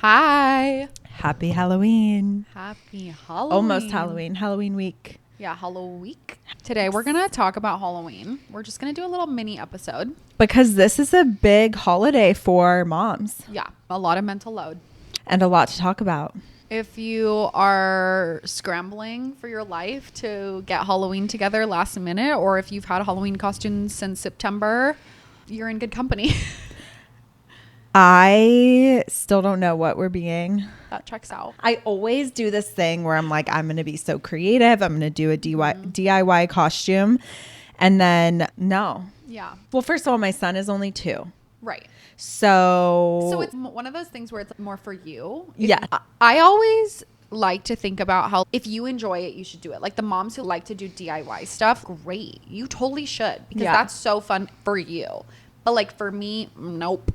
Hi. Happy Halloween. Happy Halloween. Almost Halloween. Halloween week. Yeah, Halloween. Today we're going to talk about Halloween. We're just going to do a little mini episode. Because this is a big holiday for moms. Yeah, a lot of mental load. And a lot to talk about. If you are scrambling for your life to get Halloween together last minute, or if you've had Halloween costumes since September, you're in good company. I still don't know what we're being. That checks out. I always do this thing where I'm like, I'm going to be so creative. I'm going to do a DIY costume. And then no. Yeah. Well, first of all, my son is only 2. Right. So it's one of those things where it's more for you. Yeah. I always like to think about how if you enjoy it, you should do it. Like the moms who like to do DIY stuff, great. You totally should, because that's so fun for you. But like for me, nope.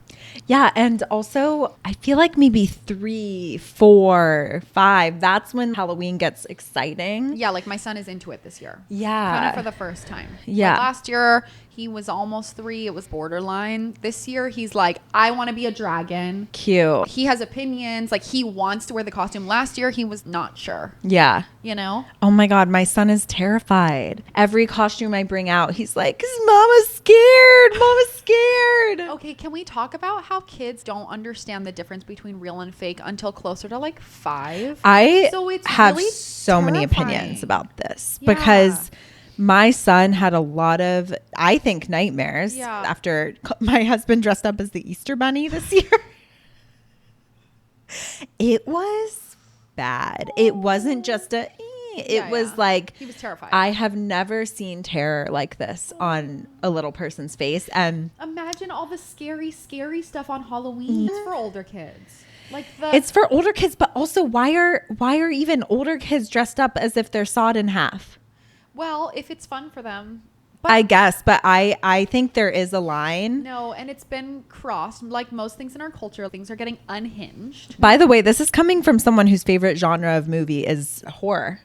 Yeah. And also I feel like maybe 3, 4, 5, that's when Halloween gets exciting. Yeah. Like my son is into it this year. Yeah. Kind of for the first time. Yeah. Like last year he was almost 3. It was borderline. This year he's like, I want to be a dragon. Cute. He has opinions. Like he wants to wear the costume. Last year he was not sure. Yeah. You know? Oh my God, my son is terrified. Every costume I bring out, he's like, 'cause Mama's scared. Mama's scared. Okay, can we talk about how kids don't understand the difference between real and fake until closer to like 5? So it's have really so many terrifying. opinions about this Yeah. because my son had a lot of, I think, nightmares after my husband dressed up as the Easter Bunny this year. It was bad. It wasn't just it was like, he was terrified. I have never seen terror like this on a little person's face. And imagine all the scary stuff on Halloween. It's for older kids. Like it's for older kids, but also why are even older kids dressed up as if they're sawed in half? Well, if it's fun for them. But I guess, but I think there is a line. No, and it's been crossed. Like most things in our culture, things are getting unhinged. By the way, this is coming from someone whose favorite genre of movie is horror.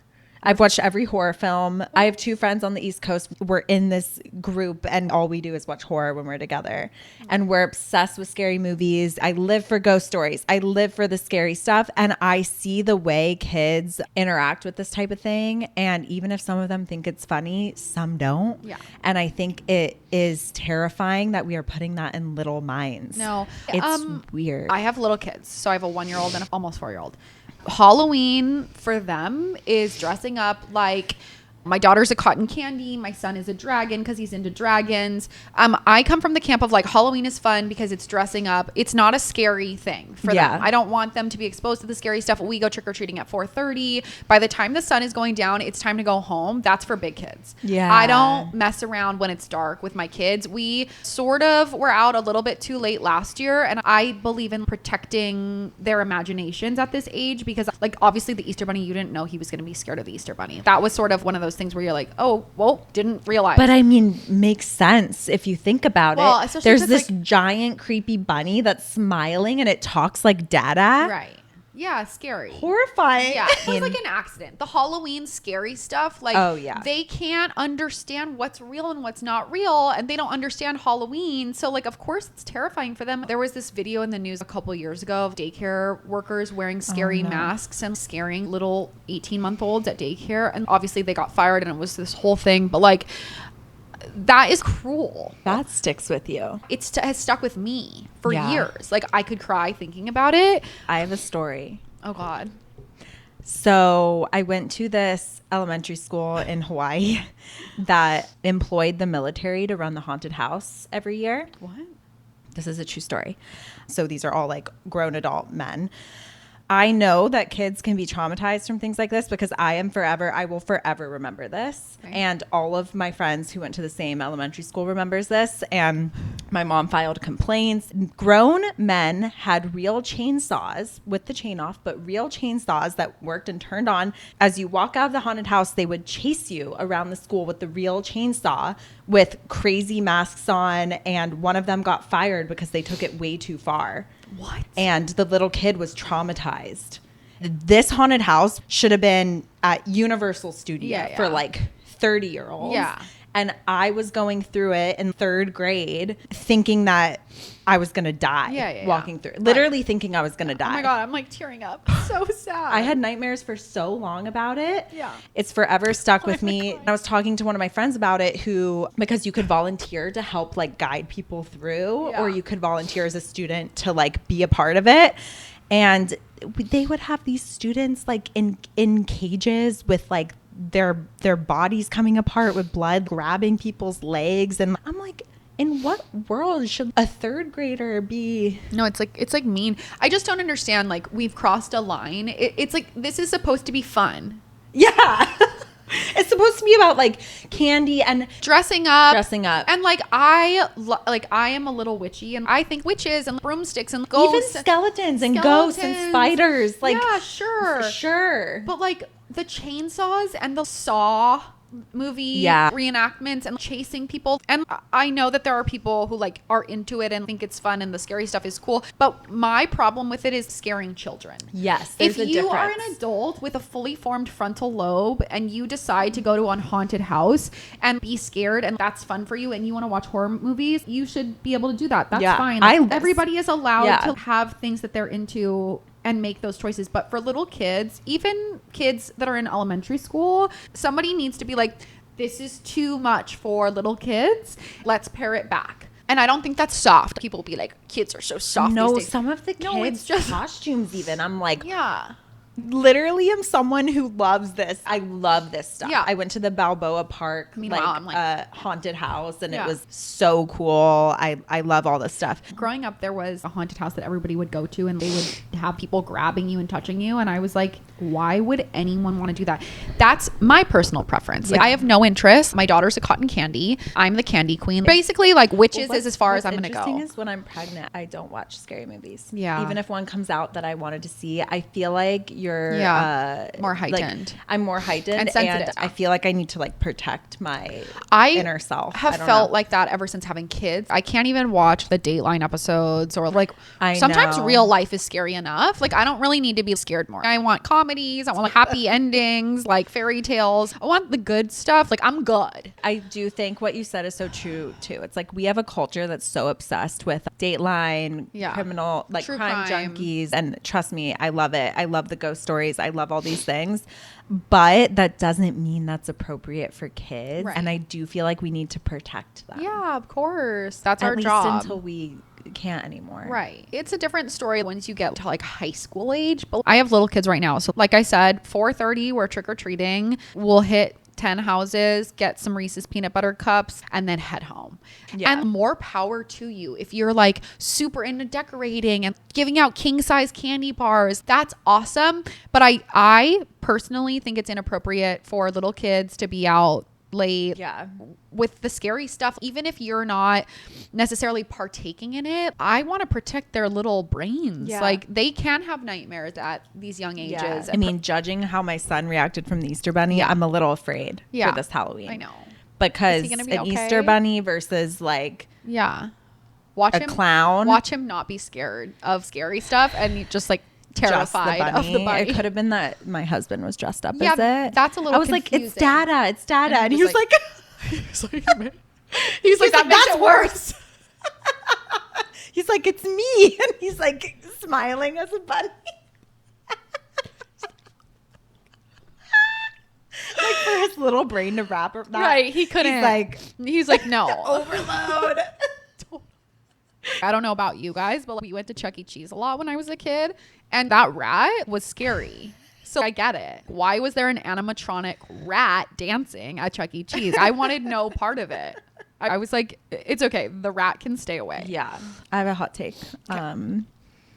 I've watched every horror film. I have 2 friends on the East Coast. We're in this group and all we do is watch horror when we're together. And we're obsessed with scary movies. I live for ghost stories. I live for the scary stuff. And I see the way kids interact with this type of thing. And even if some of them think it's funny, some don't. Yeah. And I think it is terrifying that we are putting that in little minds. No. It's weird. I have little kids. So I have a 1-year-old and an almost 4-year-old. Halloween for them is dressing up like my daughter's a cotton candy. My son is a dragon because he's into dragons. I come from the camp of like Halloween is fun because it's dressing up. It's not a scary thing for them. I don't want them to be exposed to the scary stuff. We go trick-or-treating at 4:30. By the time the sun is going down, it's time to go home. That's for big kids. Yeah. I don't mess around when it's dark with my kids. We sort of were out a little bit too late last year. And I believe in protecting their imaginations at this age because like obviously the Easter Bunny, you didn't know he was going to be scared of the Easter Bunny. That was sort of one of those things where you're like, oh, well, didn't realize. But I mean, makes sense if you think about it. There's this like, giant creepy bunny that's smiling and it talks like Dada. Right. Yeah, scary. Horrifying. Yeah, it was like an accident. The Halloween scary stuff, like they can't understand what's real and what's not real, and they don't understand Halloween. So like, of course, it's terrifying for them. There was this video in the news a couple years ago of daycare workers wearing scary masks and scaring little 18-month-olds at daycare. And obviously they got fired and it was this whole thing. But like, that is cruel. That sticks with you. It has stuck with me for years. Like I could cry thinking about it. I have a story. Oh God. So I went to this elementary school in Hawaii that employed the military to run the haunted house every year. What? This is a true story. So these are all like grown adult men. I know that kids can be traumatized from things like this because I will forever remember this. Okay. And all of my friends who went to the same elementary school remembers this. And my mom filed complaints. Grown men had real chainsaws with the chain off, but real chainsaws that worked and turned on. As you walk out of the haunted house, they would chase you around the school with the real chainsaw with crazy masks on. And one of them got fired because they took it way too far. What? And the little kid was traumatized. This haunted house should have been at Universal Studio for like 30-year-olds. Yeah. And I was going through it in 3rd grade thinking that I was going to die walking through. Literally thinking I was going to die. Oh my God, I'm like tearing up. So sad. I had nightmares for so long about it. Yeah. It's forever stuck with me. I was talking to one of my friends about it because you could volunteer to help like guide people through, or you could volunteer as a student to like be a part of it. And they would have these students like in cages with like their bodies coming apart with blood, grabbing people's legs. And I'm like, in what world should a 3rd grader be? No, it's like mean. I just don't understand. Like, we've crossed a line. It's like, this is supposed to be fun. Yeah. It's supposed to be about like candy and dressing up. And like, I am a little witchy, and I think witches and broomsticks and ghosts. Even skeletons and ghosts and spiders. Like, yeah, sure. For sure. But like the chainsaws and the Saw movie reenactments and chasing people, and I know that there are people who like are into it and think it's fun and the scary stuff is cool, but my problem with it is scaring children. Yes, if you are an adult with a fully formed frontal lobe and you decide to go to a haunted house and be scared, and that's fun for you, and you want to watch horror movies, you should be able to do that. That's fine. Everybody is allowed to have things that they're into and make those choices. But for little kids, even kids that are in elementary school, somebody needs to be like, this is too much for little kids. Let's pare it back. And I don't think that's soft. People will be like, kids are so soft. No, these days. some of the kids' costumes even. I'm like, yeah. Literally am someone who loves this. I love this stuff. Yeah. I went to the Balboa Park, Meanwhile, like haunted house, and it was so cool. I love all this stuff. Growing up, there was a haunted house that everybody would go to, and they would have people grabbing you and touching you. And I was like, why would anyone want to do that? That's my personal preference. Like, I have no interest. My daughter's a cotton candy. I'm the candy queen. Basically, like, witches is as far as I'm going to go. Interesting is when I'm pregnant, I don't watch scary movies. Yeah. Even if one comes out that I wanted to see, I feel like you're more heightened. Like, I'm more heightened and sensitive. And I feel like I need to like protect my inner self. I have felt like that ever since having kids. I can't even watch the Dateline episodes, or like sometimes real life is scary enough. Like, I don't really need to be scared more. I want comedies. I want like happy endings, like fairy tales. I want the good stuff. Like, I'm good. I do think what you said is so true too. It's like we have a culture that's so obsessed with Dateline, criminal, like true crime junkies. And trust me, I love it. I love the ghost stories. I love all these things. But that doesn't mean that's appropriate for kids. Right. And I do feel like we need to protect them. Yeah, of course. That's our job. At least until we can't anymore. Right. It's a different story once you get to like high school age. But I have little kids right now. So like I said, 4:30, we're trick-or-treating. We'll hit 10 houses, get some Reese's peanut butter cups, and then head home. Yeah. And more power to you. If you're like super into decorating and giving out king size candy bars, that's awesome. But I personally think it's inappropriate for little kids to be out late with the scary stuff. Even if you're not necessarily partaking in it, I want to protect their little brains. Like, they can have nightmares at these young ages. I mean, judging how my son reacted from the Easter Bunny, I'm a little afraid for this Halloween. I know. Because an Easter Bunny versus like watch a clown. Watch him not be scared of scary stuff and just like terrified of the bunny. It could have been that my husband was dressed up as it. That's a little I was confusing. Like, it's Dada. And he was like he's like, that makes it worse. He's like, it's me. And he's like smiling as a bunny. Like, for his little brain to wrap that. Right. He couldn't. He's like, no. Overload. I don't know about you guys, but we went to Chuck E. Cheese a lot when I was a kid, and that rat was scary. So I get it. Why was there an animatronic rat dancing at Chuck E. Cheese? I wanted no part of it. I was like, it's okay. The rat can stay away. Yeah. I have a hot take.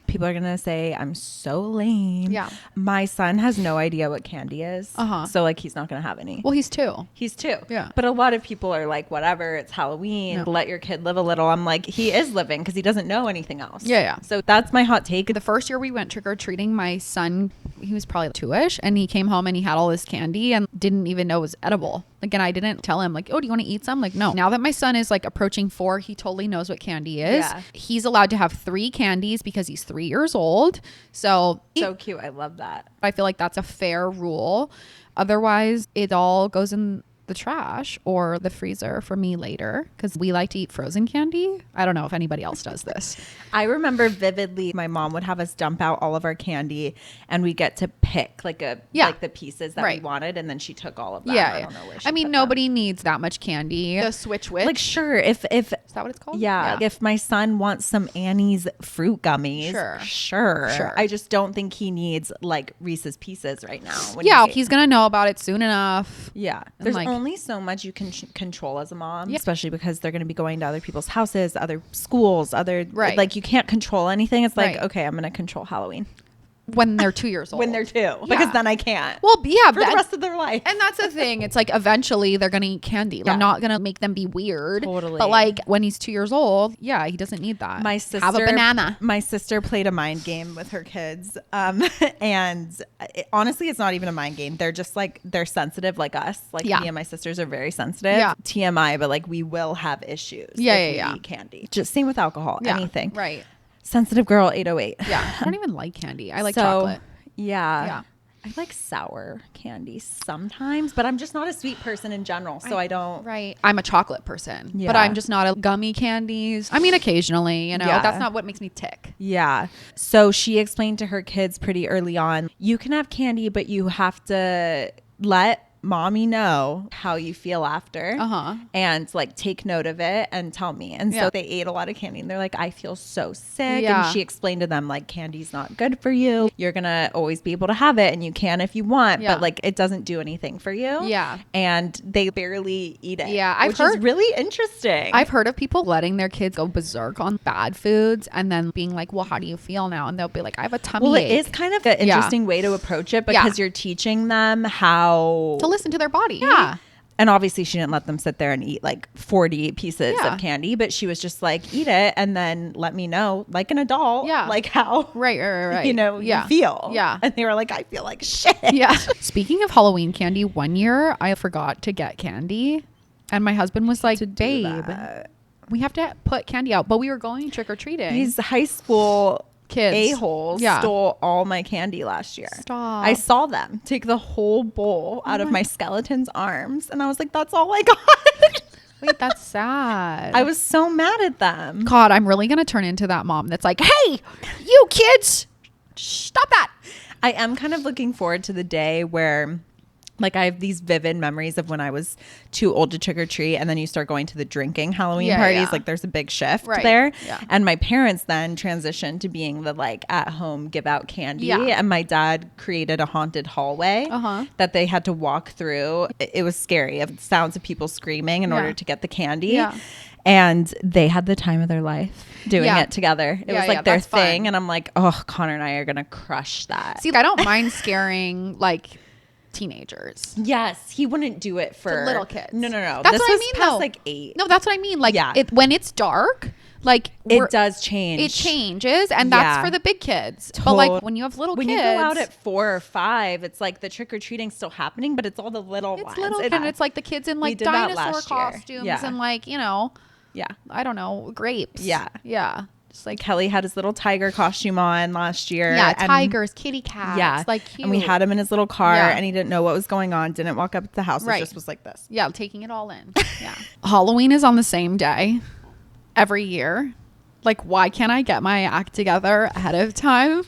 People are going to say I'm so lame. Yeah. My son has no idea what candy is. So like, he's not going to have any. Well, he's 2. He's 2. Yeah. But a lot of people are like, whatever, it's Halloween. No. Let your kid live a little. I'm like, he is living because he doesn't know anything else. Yeah. So that's my hot take. The first year we went trick-or-treating, my son, he was probably 2-ish, and he came home and he had all this candy and didn't even know it was edible. Like, and I didn't tell him like, oh, do you want to eat some? Like, no. Now that my son is like approaching 4, he totally knows what candy is. Yeah. He's allowed to have 3 candies because he's 3 years old. So cute. I love that. I feel like that's a fair rule. Otherwise, it all goes in the trash or the freezer for me later because we like to eat frozen candy. I don't know if anybody else does this. I remember vividly my mom would have us dump out all of our candy and we get to pick like the pieces that we wanted, and then she took all of them. Yeah. I don't know where she I mean, nobody needs that much candy. The Switch Witch. Like, sure, if is that what it's called? Yeah. If my son wants some Annie's fruit gummies, sure. I just don't think he needs like Reese's Pieces right now. He's gonna know about it soon enough. Yeah. There's only so much you can control as a mom, especially because they're going to be going to other people's houses, other schools, like you can't control anything. It's like, okay, I'm going to control Halloween. When they're 2 years old. When they're 2. Because then I can't. Well, yeah. For the rest of their life. And that's the thing. It's like eventually they're going to eat candy. I'm not going to make them be weird. Totally. But like when he's 2 years old, he doesn't need that. My sister, have a banana. My sister played a mind game with her kids. And honestly, it's not even a mind game. They're just like, they're sensitive like us. Like me and my sisters are very sensitive. Yeah. TMI, but like we will have issues. If we eat candy. Just same with alcohol, anything. Right. Sensitive girl 808. Yeah. I don't even like candy. I like chocolate. Yeah. I like sour candy sometimes, but I'm just not a sweet person in general. So I don't. Right. I'm a chocolate person, but I'm just not a gummy candies. I mean, occasionally, that's not what makes me tick. Yeah. So she explained to her kids pretty early on, you can have candy, but you have to let mommy know how you feel after and like take note of it and tell me. And so they ate a lot of candy and they're like, I feel so sick. And she explained to them like, candy's not good for you. You're gonna always be able to have it and you can if you want, but like it doesn't do anything for you. And they barely eat it. Which is really interesting. I've heard of people letting their kids go berserk on bad foods and then being like, well, how do you feel now? And they'll be like, I have a tummy ache. It is kind of an interesting way to approach it because you're teaching them how to listen to their body. Yeah. And obviously she didn't let them sit there and eat like 40 pieces of candy, but she was just like, eat it and then let me know like an adult, like how you feel. Yeah. And they were like, I feel like shit. Yeah. Speaking of Halloween candy, one year I forgot to get candy and my husband was like, babe, we have to put candy out, but we were going trick-or-treating. These high school kids a-holes yeah. stole all my candy last year. Stop. I saw them take the whole bowl out of my skeleton's arms, and I was like, that's all I got. Wait, that's sad. I was so mad at them. God, I'm really going to turn into that mom that's like, hey, you kids, stop that. I am kind of looking forward to the day where, like, I have these vivid memories of when I was too old to trick or treat, and then you start going to the drinking Halloween parties. Yeah. Like, there's a big shift there. Yeah. And my parents then transitioned to being the, like, at home give out candy. Yeah. And my dad created a haunted hallway that they had to walk through. It was scary. Of sounds of people screaming in order to get the candy. Yeah. And they had the time of their life doing it together. It was like their thing. Fun. And I'm like, oh, Connor and I are going to crush that. See, I don't mind scaring, like, teenagers. Yes, he wouldn't do it for little kids. No. That's what I mean, past like 8. No, that's what I mean. Like, when it's dark, like it does change. It changes, and that's for the big kids. But like when you have little kids, when you go out at 4 or 5, it's like the trick or treating still happening, but it's all the little ones. And it's like the kids in like dinosaur costumes and like I don't know, grapes. Yeah. Like Kelly had his little tiger costume on last year. Yeah, tigers, kitty cats. Yeah, like cute. And we had him in his little car, and he didn't know what was going on. Didn't walk up to the house. It just was like this. Yeah, taking it all in. Yeah. Halloween is on the same day every year. Like, why can't I get my act together ahead of time?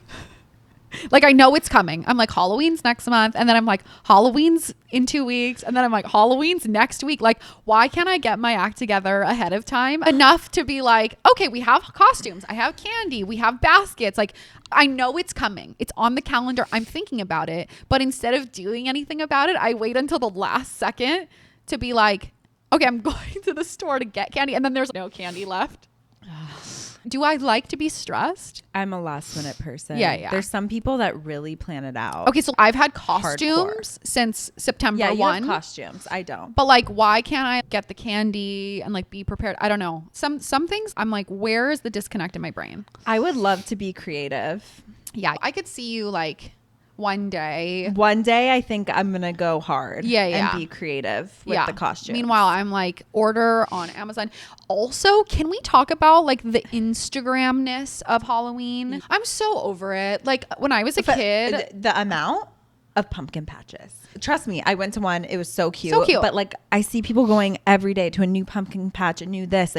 Like, I know it's coming. I'm like, Halloween's next month. And then I'm like, Halloween's in 2 weeks. And then I'm like, Halloween's next week. Like, why can't I get my act together ahead of time enough to be like, okay, we have costumes. I have candy. We have baskets. Like, I know it's coming. It's on the calendar. I'm thinking about it. But instead of doing anything about it, I wait until the last second to be like, okay, I'm going to the store to get candy. And then there's no candy left. Do I like to be stressed? I'm a last minute person. Yeah. There's some people that really plan it out. Okay, so I've had costumes since September 1. Yeah, you have costumes. I don't. But like, why can't I get the candy and like be prepared? I don't know. Some things I'm like, where is the disconnect in my brain? I would love to be creative. Yeah, I could see you like one day I think I'm gonna go hard and be creative with the costumes. Meanwhile, I'm like, order on Amazon. Also, can we talk about like the Instagramness of Halloween? I'm so over it. Like when I was a kid, the amount of pumpkin patches. Trust me, I went to one. It was so cute. So cute. But like I see people going every day to a new pumpkin patch, a new this,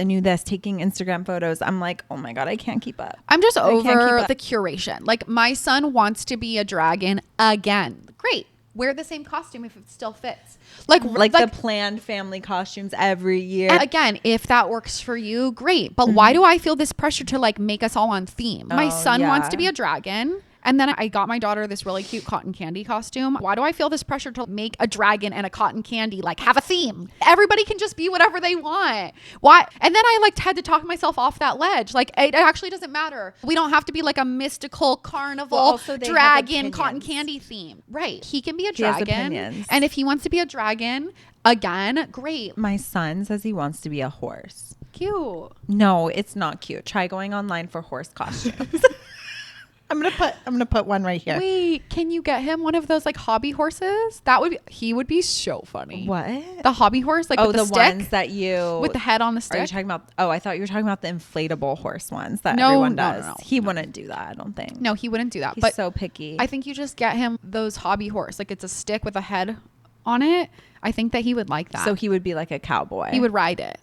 taking Instagram photos. I'm like, oh my God, I can't keep up. I'm just I can't keep over up. the curation. Like my son wants to be a dragon again. Great. Wear the same costume if it still fits. Like the planned family costumes every year. and again, if that works for you, great. But why do I feel this pressure to like make us all on theme? My son wants to be a dragon. And then I got my daughter this really cute cotton candy costume. Why do I feel this pressure to make a dragon and a cotton candy like have a theme? Everybody can just be whatever they want. Why? And then I like had to talk myself off that ledge. Like it actually doesn't matter. We don't have to be like a mystical carnival dragon cotton candy theme. Right. He can be a dragon. And if he wants to be a dragon again, great. My son says he wants to be a horse. Cute. No, it's not cute. Try going online for horse costumes. I'm gonna put one right here. Wait, can you get him one of those like hobby horses? He would be so funny. What? The hobby horse, like with the stick? Ones that you with the head on the stick. Are you talking about? Oh, I thought you were talking about the inflatable horse ones that everyone does. No. He wouldn't do that. I don't think. No, he wouldn't do that. He's so picky. I think you just get him those hobby horse, like it's a stick with a head on it. I think that he would like that. So he would be like a cowboy. He would ride it.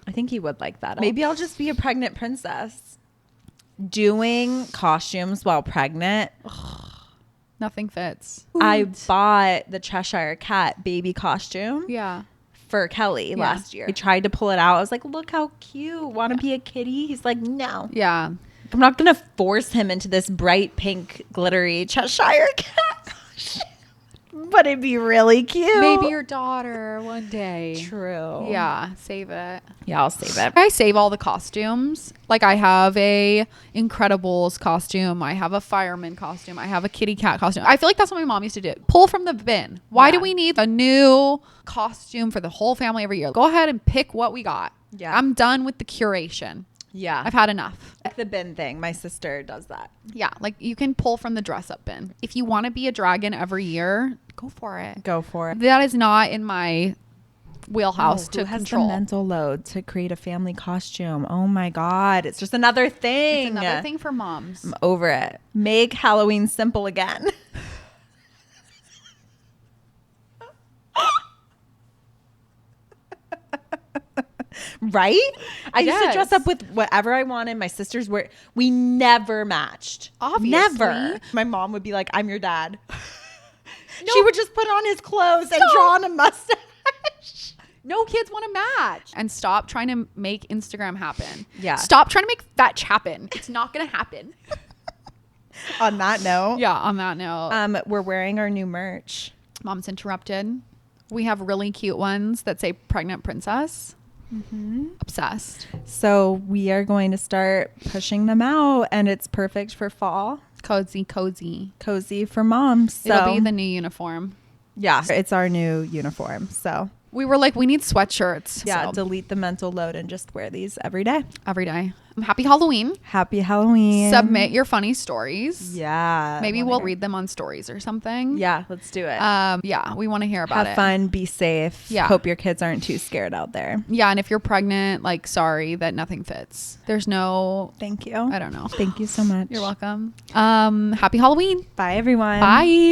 I think he would like that. Maybe I'll just be a pregnant princess. Doing costumes while pregnant. Nothing fits. I bought the Cheshire Cat baby costume. Yeah. For Kelly last year. I tried to pull it out. I was like, look how cute. Want to be a kitty? He's like, no. Yeah. I'm not going to force him into this bright pink glittery Cheshire Cat costume. But it'd be really cute. Maybe your daughter one day. True. Yeah. Save it. Yeah, I'll save it. I save all the costumes. Like I have a Incredibles costume. I have a fireman costume. I have a kitty cat costume. I feel like that's what my mom used to do. Pull from the bin. Why do we need a new costume for the whole family every year? Go ahead and pick what we got. Yeah. I'm done with the curation. Yeah. I've had enough. Like the bin thing. My sister does that. Yeah. Like you can pull from the dress up bin. If you want to be a dragon every year, go for it. Go for it. That is not in my wheelhouse to who has control. the mental load to create a family costume? Oh my God. It's just another thing. It's another thing for moms. I'm over it. Make Halloween simple again. Right? I used to dress up with whatever I wanted. My sisters were, we never matched. Obviously. Never. My mom would be like, I'm your dad. No. She would just put on his clothes and draw on a mustache. No kids want to match. And stop trying to make Instagram happen. Yeah. Stop trying to make fetch happen. It's not going to happen. On that note. Yeah, on that note. We're wearing our new merch. Mom's Interrupted. We have really cute ones that say Pregnant Princess. Mm-hmm. Obsessed. So we are going to start pushing them out, and it's perfect for fall. Cozy for moms. So it'll be the new uniform. Yeah, it's our new uniform. So we were like, we need sweatshirts. Yeah, so. delete the mental load and just wear these every day. Every day. Happy Halloween. Happy Halloween. Submit your funny stories. Yeah. Maybe we'll read them on stories or something. Yeah, let's do it. Yeah, we want to hear about it. Have fun. Be safe. Yeah. Hope your kids aren't too scared out there. Yeah, and if you're pregnant, like, sorry that nothing fits. There's no... Thank you. I don't know. Thank you so much. You're welcome. Happy Halloween. Bye, everyone. Bye.